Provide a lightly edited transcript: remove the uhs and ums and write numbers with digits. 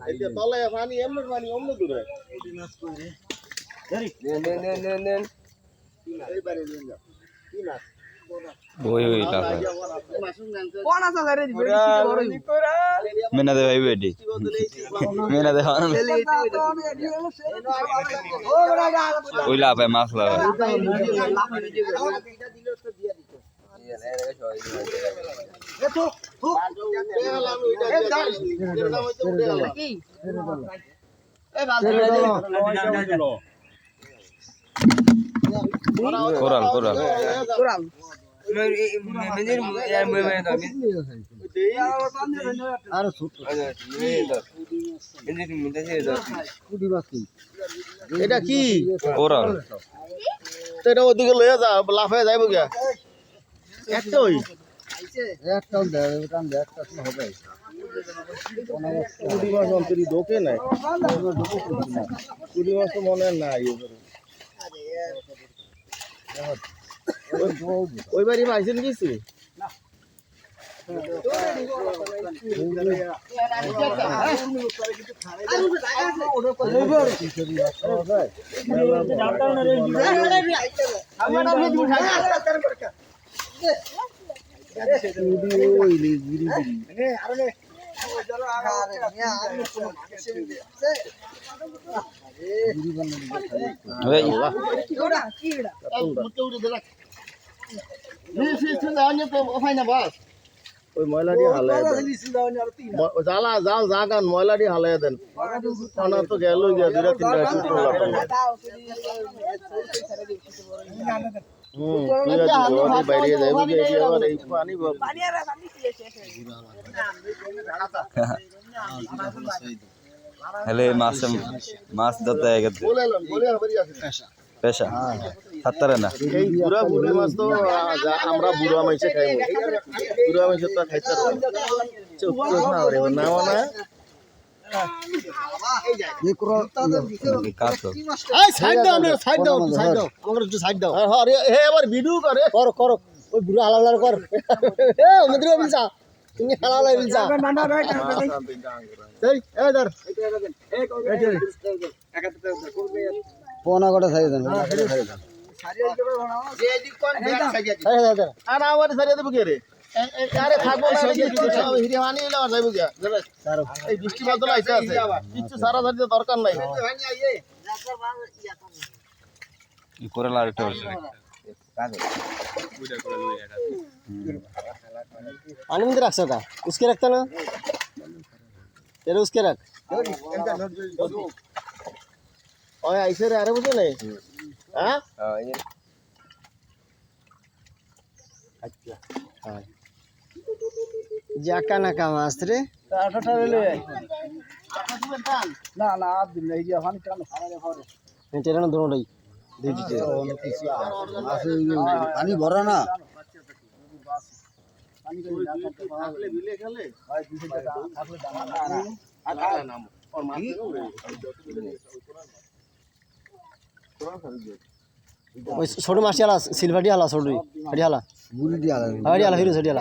এই যে তলায় পানি এমন পানি অন্য দূরে এইবারে নিয়ে যাও কি মাছ ওই ওই তা কোন আছে রে মেনা দে ভাই বেডি মেনা দে হান ওই লাভ মাছ লাভ কোরাল কোরাল কোরাল এটা কি কোরাল তো এটা ওদিকে লইয়া যা লাফে যাইব গিয়া একটা ওই একটাও দেয় কারণ একটা হবে কুড়ি মাস অন্তরি ঢোকে নাই কুড়ি মাস তো মনে হয় নাই ওই বাড়ি পাইছেন কিছু ওই ময়লাটি হালাই জ্বালা জাল জাগান ময়লাটি হালাই দেন তো গেল গিয়া দুটা তিনটা বাইরে যাইব এই পানি হেলে মাছ মাছ ধরতে গেছে পেশা হাতরে না এই বুড়া বুড়ি মাছ তো আমরা বুড়া মাইছে খাইব বুড়া মাইছে তো খাইতে না না সাইড দাও সাইড দাও সাইড দাও আমাকে একটু সাইড দাও হ্যাঁ এবার ভিডিও করে কর কর ওই বুড়া হালাল কর এ মন্দির বিলসা তুমি হালাল বিলসা এই ধর পোনা কটা সাইজ দেন আর আমার সারিয়ে দেবো কে রে আরে থাকবো হিরে হানি এলে আমার যাইব গিয়া এই বৃষ্টি বাদল আইসা আছে কিচ্ছু সারা সারিতে দরকার নাই কোরাল আর একটা আছে पानी में रख सका उसके रखता ना तेरे उसके रख ओए ऐसे रे अरे मुझे नहीं हाँ জাকা নাকা মাছ রে आटा ले না না আর দিন এই যে পানি টানো খারাপ হবে तेरा ना दोनों नहीं পানি ভরা না छोटू मासी आला सिल्वर डी आला छोटू हड़ी आला গুড়ি দিয়া हड़ी आला हिरो हड़ी आला